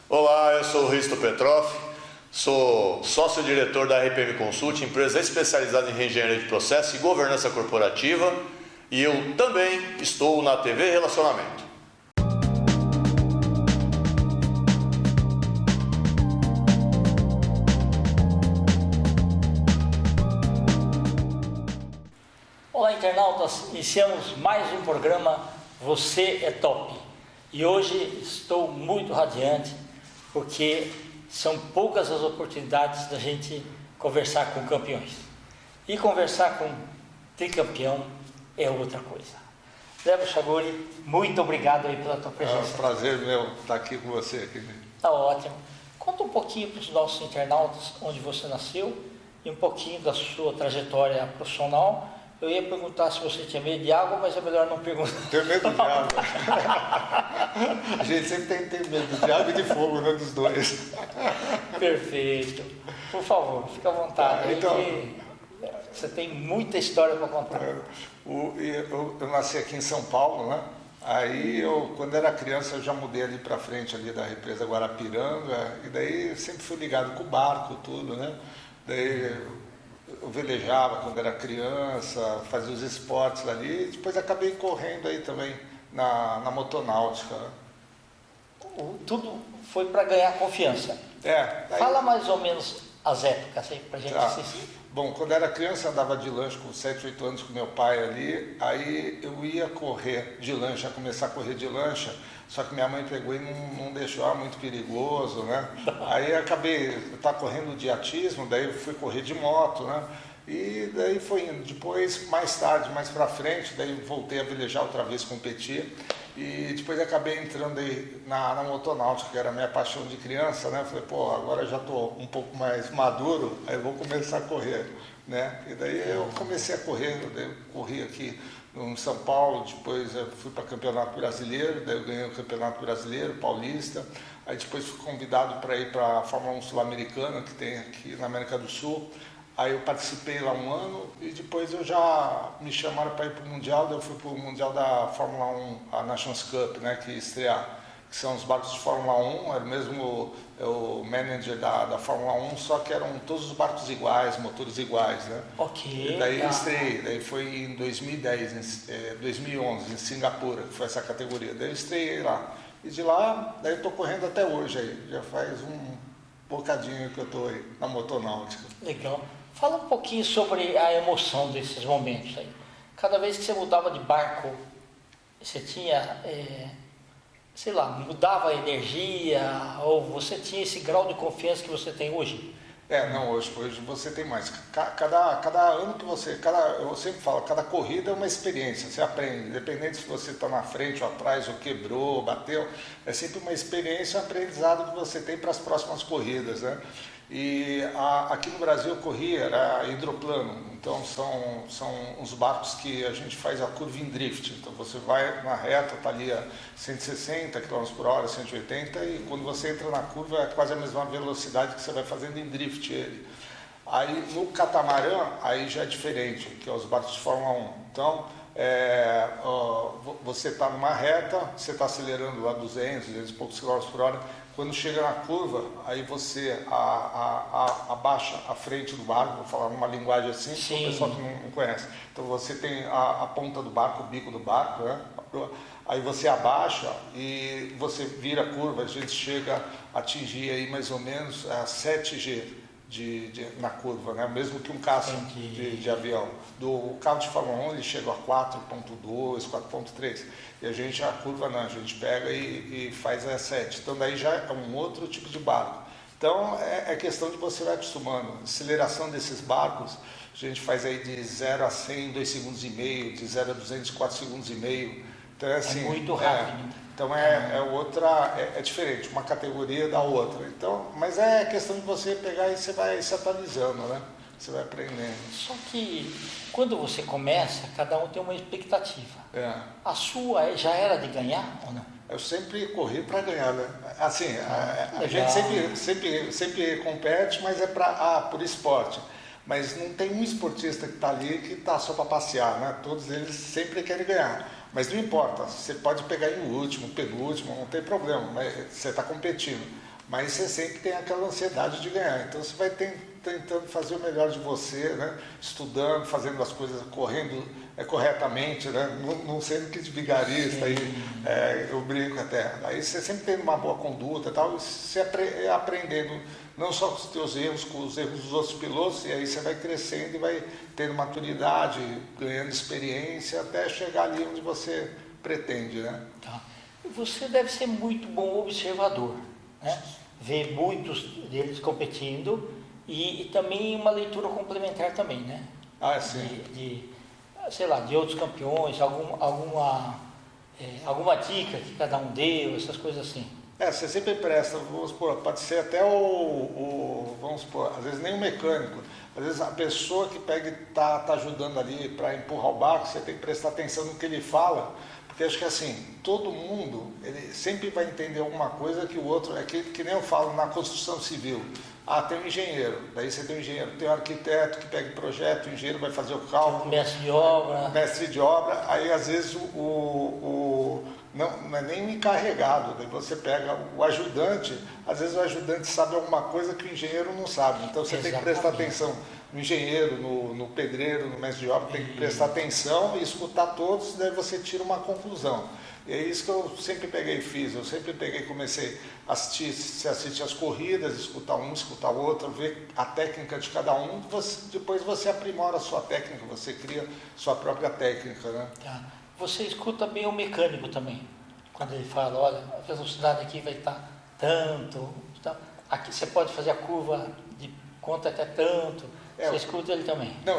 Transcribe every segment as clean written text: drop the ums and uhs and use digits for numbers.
Olá, eu sou o Risto Petrov, sou sócio-diretor da RPM Consult, empresa especializada em engenharia de processo e governança corporativa, e eu também estou na TV Relacionamento. Olá, internautas, iniciamos mais um programa Você é Top. E hoje estou muito radiante porque são poucas as oportunidades da gente conversar com campeões. E conversar com tricampeão é outra coisa. Débora Chaguri, muito obrigado aí pela tua presença. É um prazer meu estar aqui com você. Aqui. Tá ótimo. Conta um pouquinho para os nossos internautas onde você nasceu e um pouquinho da sua trajetória profissional. Eu ia perguntar se você tinha medo de água, mas é melhor não perguntar. Tenho medo de água. A gente sempre tem medo de água e de fogo, né, dos dois. Perfeito. Por favor, fica à vontade. Então, você tem muita história para contar. Eu nasci aqui em São Paulo, né? Aí quando era criança, eu já mudei ali para frente ali da represa Guarapiranga, e daí eu sempre fui ligado com o barco, tudo, né? Daí eu velejava quando era criança, fazia os esportes ali, e depois acabei correndo aí também na motonáutica. Tudo foi para ganhar confiança. Daí... Fala mais ou menos as épocas aí pra gente assistir. Bom, quando era criança andava de lanche com 7, 8 anos com meu pai ali, aí eu ia correr de lancha, começar a correr de lancha, só que minha mãe pegou e não deixou, muito perigoso, né? Aí acabei, eu tava correndo de atismo, daí eu fui correr de moto, né? E daí foi indo. Depois, mais tarde, mais pra frente, daí voltei a velejar outra vez, competir. E depois acabei entrando aí na motonáutica, que era a minha paixão de criança, né? Falei, pô, agora já tô um pouco mais maduro, aí eu vou começar a correr, né? E daí eu comecei a correr, eu corri aqui em São Paulo, depois eu fui para Campeonato Brasileiro, daí eu ganhei o Campeonato Brasileiro, Paulista, aí depois fui convidado para ir para a Fórmula 1 Sul-Americana, que tem aqui na América do Sul. Aí eu participei lá um ano e depois eu já me chamaram para ir para o Mundial, daí eu fui para o Mundial da Fórmula 1, a Nations Cup, né, que estrear, que são os barcos de Fórmula 1, era mesmo o manager da Fórmula 1, só que eram todos os barcos iguais, motores iguais, né? Ok. E daí eu estreiei, daí foi em 2011, em Singapura, que foi essa categoria, daí eu estreiei lá. E de lá, daí eu estou correndo até hoje aí, já faz um bocadinho que eu estou aí na motonáutica. Legal. Fala um pouquinho sobre a emoção desses momentos aí. Cada vez que você mudava de barco, você tinha, sei lá, mudava a energia, ou você tinha esse grau de confiança que você tem hoje? Não, hoje você tem mais. Cada ano que eu sempre falo, cada corrida é uma experiência, você aprende, independente se você está na frente ou atrás, ou quebrou, ou bateu, é sempre uma experiência, um aprendizado que você tem para as próximas corridas, né? E aqui no Brasil eu corri, era hidroplano, então são uns barcos que a gente faz a curva em drift, então você vai na reta, está ali a 160 km por hora, 180, e quando você entra na curva é quase a mesma velocidade que você vai fazendo em drift ele. Aí no catamarã, aí já é diferente, que é os barcos de Fórmula 1, então você está numa reta, você está acelerando lá 200 e poucos quilômetros por hora, quando chega na curva, aí você abaixa a frente do barco, vou falar uma linguagem assim, para o pessoal que não conhece. Então você tem a ponta do barco, o bico do barco, né? Aí você abaixa e você vira a curva, a gente chega a atingir aí mais ou menos a 7G. Na curva, né? Mesmo que um caça de avião. Do carro de Fórmula 1 ele chega a 4.2, 4.3 e a curva não, a gente pega e faz a 7, então daí já é um outro tipo de barco. Então é questão de você vai acostumando. A aceleração desses barcos, a gente faz aí de 0 a 100 em 2 segundos e meio, de 0 a 200 em 4 segundos e meio. Então assim, muito rápido. Então é diferente, uma categoria da outra. Então, mas é questão de você pegar e você vai se atualizando, né? Você vai aprendendo. Só que quando você começa, cada um tem uma expectativa. A sua já era de ganhar ou não? Eu sempre corri para ganhar, né? Assim, a gente sempre compete, mas é por esporte. Mas não tem um esportista que está ali que está só para passear, né? Todos eles sempre querem ganhar. Mas não importa, você pode pegar em último, penúltimo, não tem problema, mas você está competindo. Mas você sempre tem aquela ansiedade de ganhar. Então você vai tentando fazer o melhor de você, né? Estudando, fazendo as coisas, correndo corretamente, né? Não sendo que de vigarista, aí, eu brinco até. Aí você sempre tem uma boa conduta e tal, e você aprendendo não só com os teus erros, com os erros dos outros pilotos, e aí você vai crescendo e vai tendo maturidade, ganhando experiência, até chegar ali onde você pretende, né? Tá. Você deve ser muito bom observador, né? Ver muitos deles competindo e também uma leitura complementar também, né? Ah, sim. Sei lá, de outros campeões, alguma dica que cada um deu, essas coisas assim. Você sempre presta, vamos supor, pode ser até vamos supor, às vezes nem o mecânico, às vezes a pessoa que pega e tá ajudando ali para empurrar o barco, você tem que prestar atenção no que ele fala, porque acho que assim, todo mundo, ele sempre vai entender alguma coisa que o outro, que nem eu falo na construção civil. Tem um engenheiro, daí você tem um engenheiro, tem um arquiteto que pega o projeto, o engenheiro vai fazer o cálculo. Mestre de obra. Mestre de obra, aí às vezes não é nem encarregado, daí você pega o ajudante, às vezes o ajudante sabe alguma coisa que o engenheiro não sabe, então você tem que prestar atenção no engenheiro, no pedreiro, no mestre de obra, tem que prestar atenção e escutar todos, daí você tira uma conclusão. E é isso que eu sempre peguei e fiz, eu sempre comecei a assistir as corridas, escutar um, escutar o outro, ver a técnica de cada um, depois você aprimora a sua técnica, você cria sua própria técnica, né? Tá. Você escuta bem o mecânico também, quando ele fala, olha, a velocidade aqui vai estar tanto, aqui você pode fazer a curva de conta até tanto. Você escuta ele também? Não,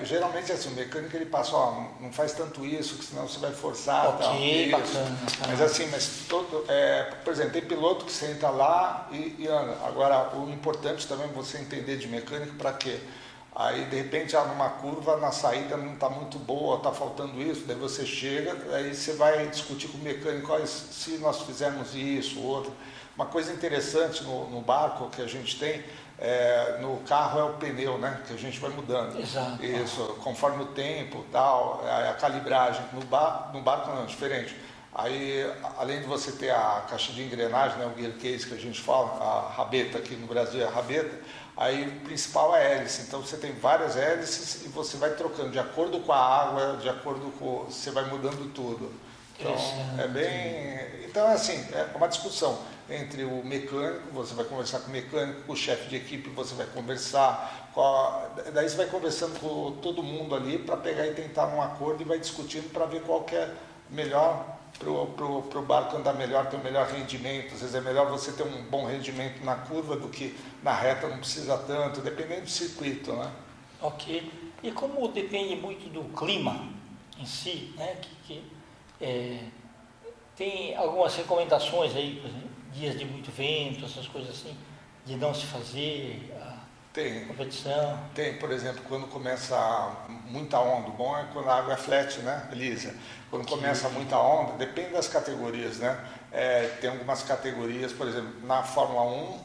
geralmente assim, o mecânico ele passa, não faz tanto isso, que senão você vai forçar. Ok, tal, bacana. Mas assim, por exemplo, tem piloto que você entra lá e anda. Agora, o importante também é você entender de mecânico para quê? Aí, de repente, numa curva, na saída não está muito boa, está faltando isso, daí você chega, aí você vai discutir com o mecânico, se nós fizermos isso, outro. Uma coisa interessante no barco que a gente tem, no carro é o pneu, né? Que a gente vai mudando. Exato. Isso, conforme o tempo, tal, a calibragem. No barco não, é diferente. Aí, além de você ter a caixa de engrenagem, né, o gear case que a gente fala, a rabeta, aqui no Brasil é a rabeta, aí o principal é a hélice. Então você tem várias hélices e você vai trocando de acordo com a água, de acordo com... Você vai mudando tudo. Então, Então, assim, é uma discussão entre o mecânico, você vai conversar com o mecânico, com o chefe de equipe, você vai conversar, daí você vai conversando com todo mundo ali para pegar e tentar um acordo e vai discutindo para ver qual que é melhor para o barco andar melhor, ter um melhor rendimento. Às vezes é melhor você ter um bom rendimento na curva do que na reta, não precisa tanto, dependendo do circuito, né? Ok. E como depende muito do clima em si, né, tem algumas recomendações aí, por exemplo, dias de muito vento, essas coisas assim, de não se fazer a competição? Tem, por exemplo, quando começa muita onda, o bom é quando a água é flat, né, lisa. Quando começa muita onda, depende das categorias, né? Tem algumas categorias, por exemplo, na Fórmula 1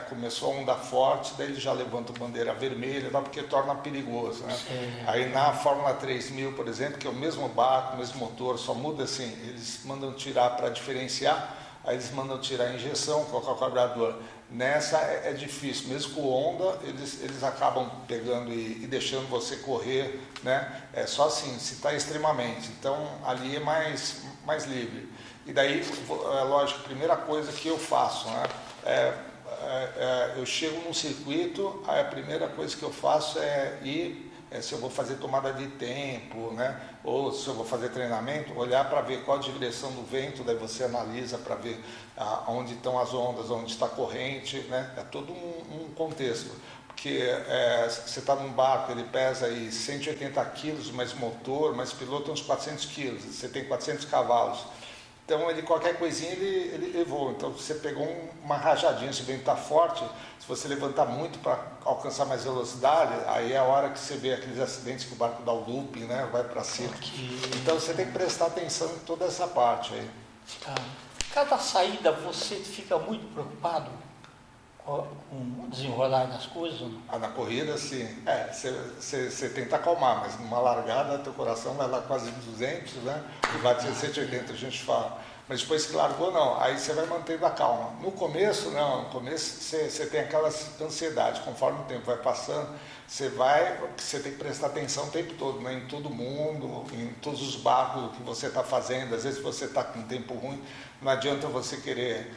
começou a onda forte, daí eles já levantam bandeira vermelha, porque torna perigoso, né? Aí na Fórmula 3000, por exemplo, que é o mesmo barco, o mesmo motor, só muda assim, eles mandam tirar para diferenciar, aí eles mandam tirar a injeção, colocar o carburador. Nessa é difícil, mesmo com onda, eles acabam pegando e deixando você correr, né? É só assim, se está extremamente. Então ali é mais livre. E daí, é lógico, a primeira coisa que eu faço, né? Eu chego num circuito, aí a primeira coisa que eu faço é ir, se eu vou fazer tomada de tempo, né? Ou se eu vou fazer treinamento, olhar para ver qual a direção do vento, daí você analisa para ver onde estão as ondas, onde está a corrente, né? É todo um contexto, porque você está num barco, ele pesa aí 180 quilos, mais motor, mais piloto uns 400 quilos, você tem 400 cavalos. Então, qualquer coisinha ele voa. Então, você pegou uma rajadinha, se o vento está forte, se você levantar muito para alcançar mais velocidade, aí é a hora que você vê aqueles acidentes que o barco dá o looping, né? Vai para cima. Então, você tem que prestar atenção em toda essa parte aí. Cada saída você fica muito preocupado com o desenrolar das coisas? Ou não? Na corrida, sim. Você tenta acalmar, mas numa largada, teu coração vai lá quase 200, né? E bate 180, a gente fala. Mas depois que largou, não. Aí você vai mantendo a calma. No começo, não. No começo você tem aquela ansiedade. Conforme o tempo vai passando, você tem que prestar atenção o tempo todo, né? Em todo mundo, em todos os barcos que você está fazendo. Às vezes você está com um tempo ruim, não adianta você querer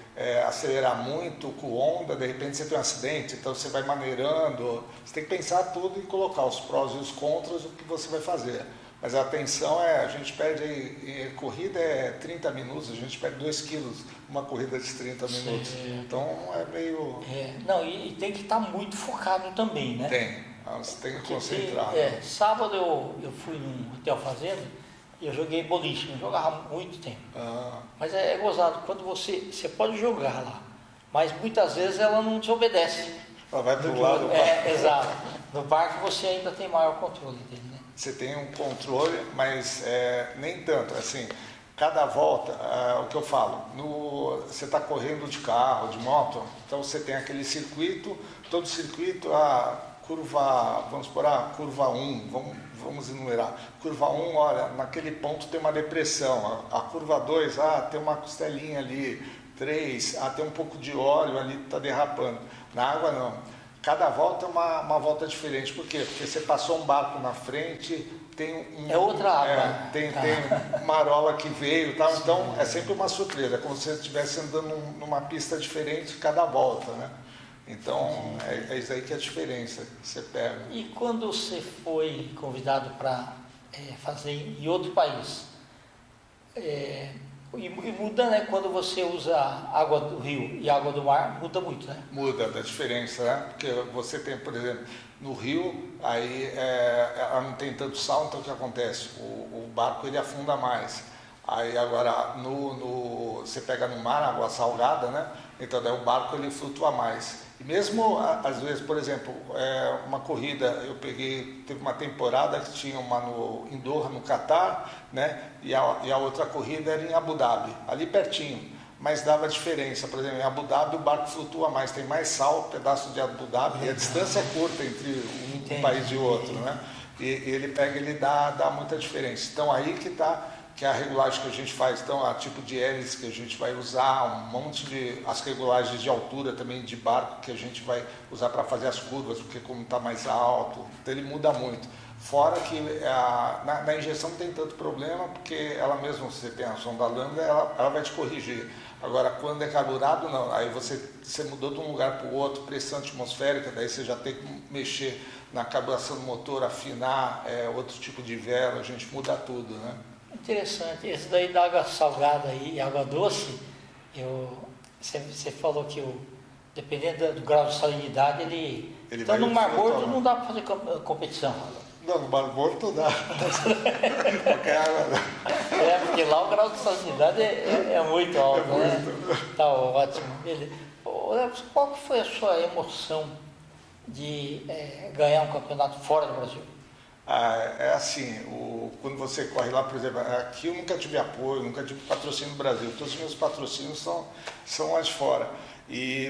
acelerar muito com onda, de repente você tem um acidente, então você vai maneirando. Você tem que pensar tudo e colocar os prós e os contras do que você vai fazer. Mas a atenção a gente perde aí, corrida é 30 minutos, a gente perde 2 quilos uma corrida de 30 minutos. Então é meio... Não, e tem que estar muito focado também, né? Você tem que concentrar. Sábado eu fui num hotel fazenda e eu joguei boliche, não jogava há muito tempo. Mas é gozado, quando você pode jogar lá, mas muitas vezes ela não te obedece. Ela vai para o lado. Exato. No barco você ainda tem maior controle dele, né? Você tem um controle, mas nem tanto. Assim, cada volta, o que eu falo, você está correndo de carro, de moto, então você tem aquele circuito, todo circuito, vamos supor, curva 1, vamos enumerar. Curva 1, olha, naquele ponto tem uma depressão. A curva 2, tem uma costelinha ali. 3, tem um pouco de óleo ali, está derrapando. Na água, não. Cada volta é uma volta diferente. Por quê? Porque você passou um barco na frente, tem outra água. Tem marola que veio, tal. Então é sempre uma surpresa, como se você estivesse andando numa pista diferente cada volta, né? Então é isso aí que é a diferença que você pega. E quando você foi convidado para fazer em outro país, e muda, né? Quando você usa água do rio e água do mar, muda muito, né? Muda, dá diferença, né? Porque você tem, por exemplo, no rio, aí ela não tem tanto sal, então o que acontece? O barco ele afunda mais. Aí agora, você pega no mar, água salgada, né? Então daí o barco ele flutua mais. E mesmo, às vezes, por exemplo, uma corrida, teve uma temporada que tinha uma em Doha, no Catar, né? E a outra corrida era em Abu Dhabi, ali pertinho. Mas dava diferença, por exemplo, em Abu Dhabi o barco flutua mais, tem mais sal, pedaço de Abu Dhabi, e a distância é curta entre um país e outro, né? E ele dá muita diferença. Então aí que é a regulagem que a gente faz, então a tipo de hélice que a gente vai usar, um monte as regulagens de altura também de barco que a gente vai usar para fazer as curvas, porque como está mais alto, então ele muda muito. Fora que na injeção não tem tanto problema, porque ela mesma, se você tem a sonda lambda, ela vai te corrigir. Agora, quando é carburado, não. Aí você mudou de um lugar para o outro, pressão atmosférica, daí você já tem que mexer na carburação do motor, afinar, outro tipo de vela, a gente muda tudo, né? Interessante. Esse daí da água salgada e água doce, você falou que dependendo do grau de salinidade, ele então no Mar Morto não dá para fazer competição. Não, no Mar Morto dá. Qualquer água. Porque lá o grau de salinidade é muito alto, né? Tá ótimo. Beleza. Qual que foi a sua emoção de ganhar um campeonato fora do Brasil? É assim, quando você corre lá, por exemplo, aqui eu nunca tive apoio, nunca tive patrocínio no Brasil, todos os meus patrocínios são lá de fora,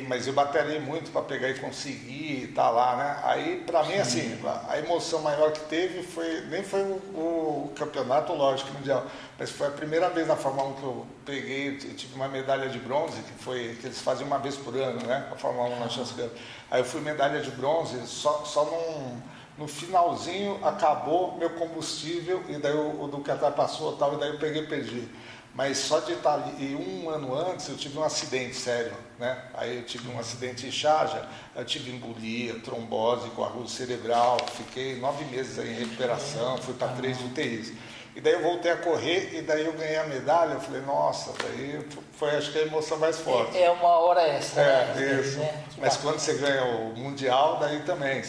mas eu batalhei muito para pegar e conseguir estar lá, né? Aí, para mim, assim, a emoção maior que teve nem foi o campeonato, lógico, mundial, mas foi a primeira vez na Fórmula 1 que eu peguei, eu tive uma medalha de bronze, que eles fazem uma vez por ano, né? A Fórmula 1 na Chance Cup. Aí eu fui medalha de bronze, só no finalzinho acabou meu combustível e daí o do Qatar passou tal, e daí eu peguei e perdi. Mas só de estar ali, e um ano antes eu tive um acidente sério, né? Aí eu tive um acidente em Sharjah, eu tive embolia, trombose, coágulo cerebral, fiquei 9 meses aí em recuperação, fui para 3 UTIs. E daí eu voltei a correr e daí eu ganhei a medalha, eu falei, nossa, daí foi acho que a emoção mais forte. É uma hora extra. Isso. Né? Mas quando você ganha o Mundial, daí também,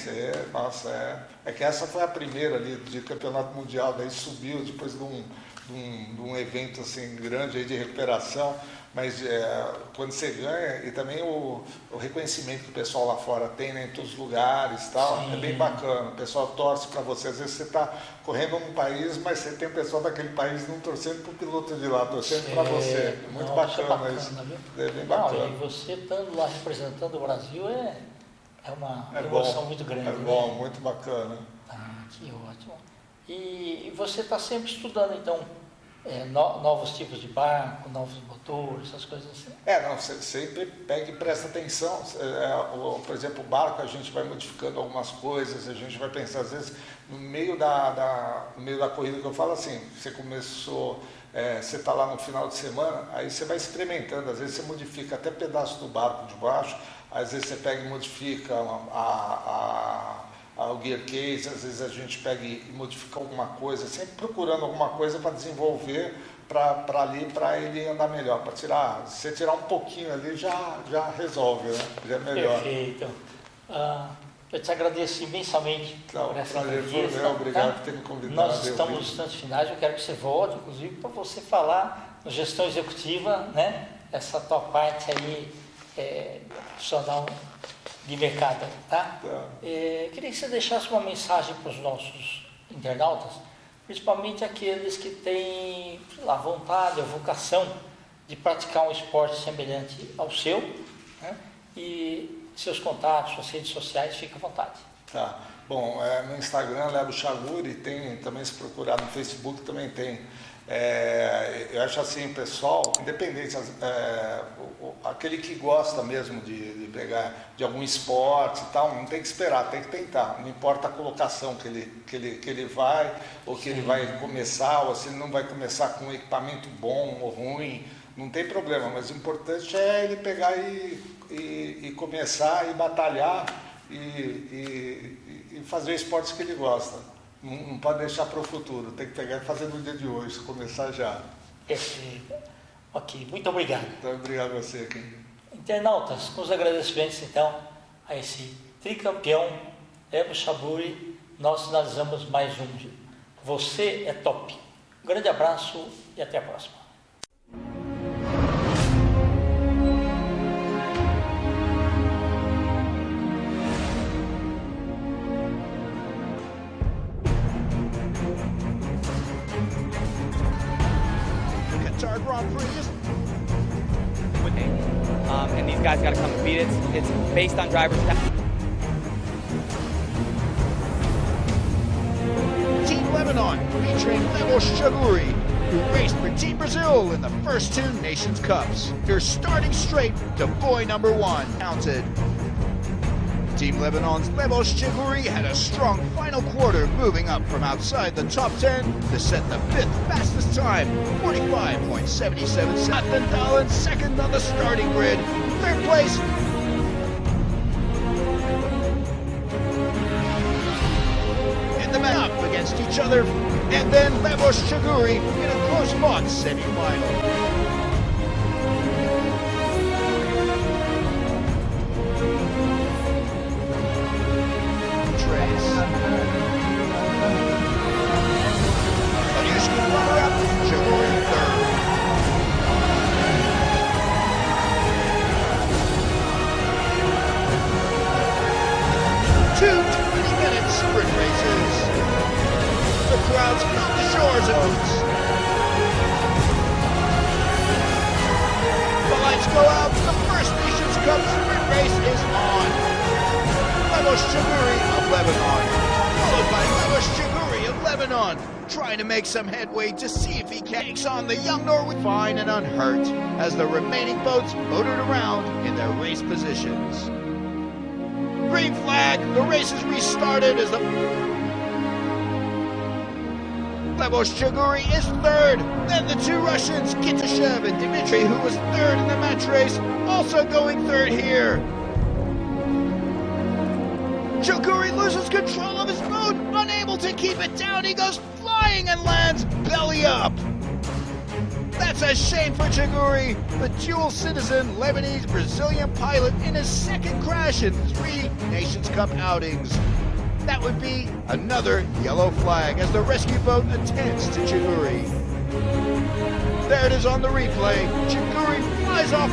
é que essa foi a primeira ali de campeonato mundial, daí subiu depois de um evento assim grande aí de recuperação, mas quando você ganha, e também o reconhecimento que o pessoal lá fora tem, né, em todos os lugares e tal, é bem bacana, o pessoal torce para você, às vezes você está correndo num país, mas você tem o pessoal daquele país não torcendo para o piloto de lá, torcendo para você, muito bacana isso, é bem bacana. E você estando lá representando o Brasil é uma emoção muito grande. É bom, né? Muito bacana. Que ótimo. E você está sempre estudando, então, novos tipos de barco, novos motores, essas coisas assim. Não, você sempre pega e presta atenção. Por exemplo, o barco, a gente vai modificando algumas coisas, a gente vai pensar, às vezes, no meio da corrida, que eu falo assim, você começou, você está lá no final de semana, aí você vai experimentando, às vezes você modifica até pedaço do barco de baixo, às vezes você pega e modifica o gear case, às vezes a gente pega e modifica alguma coisa, sempre procurando alguma coisa para desenvolver para ele andar melhor, se você tirar um pouquinho ali já resolve, né? Já é melhor. Perfeito. Eu te agradeço imensamente por essa entrevista. Obrigado por ter me convidado. Nós estamos nos instantes finais, eu quero que você volte, inclusive, para você falar na gestão executiva, né? Essa tua parte aí profissional de mercado, tá? Queria que você deixasse uma mensagem para os nossos internautas, principalmente aqueles que têm a vontade, a vocação de praticar um esporte semelhante ao seu, né? E seus contatos, suas redes sociais, fica à vontade. Tá. Bom, no Instagram, Lebo Chaguri, tem também, se procurar no Facebook, também tem. Eu acho assim, pessoal, independente, aquele que gosta mesmo de pegar de algum esporte e tal, não tem que esperar, tem que tentar. Não importa a colocação que ele vai, ou que ele vai começar, ou se ele não vai começar com um equipamento bom ou ruim, não tem problema, mas o importante é ele pegar e começar e batalhar e fazer esportes que ele gosta. Não pode deixar para o futuro, tem que pegar e fazer no dia de hoje, começar já. Perfeito. Ok, muito obrigado. Então, obrigado a você, Kim. Internautas, com os agradecimentos então a esse tricampeão Lebo Chaguri, nós finalizamos mais um. Você é top. Um grande abraço e até a próxima. Grand Prix. And these guys got to come and beat it. It's based on drivers. Team Lebanon featuring Lebo Chaguri, who raced for Team Brazil in the first two Nations Cups. You're starting straight to boy number one, counted. Team Lebanon's Lebo Chaguri had a strong final quarter, moving up from outside the top 10 to set the fifth fastest time, 45.77. Nathan Dahlin second on the starting grid. Third place, in the map against each other, and then Lebo Chaguri in a close-fought semi-final. Crowds fill the shores of Boots. The lights go out. The First Nations Cup sprint race is on. Lebo Chaguri of Lebanon, followed by Lebo Chaguri of Lebanon, trying to make some headway to see if he takes on the young Norway fine and unhurt as the remaining boats motored around in their race positions. Green flag. The race is restarted as the Lebo Chaguri is third. Then the two Russians, Kitashev and Dmitry, who was third in the match race, also going third here. Chaguri loses control of his boat, unable to keep it down. He goes flying and lands belly up. That's a shame for Chaguri, the dual citizen Lebanese Brazilian pilot in his second crash in 3 Nations Cup outings. That would be another yellow flag as the rescue boat attends to Chaguri. There it is on the replay. Chaguri flies off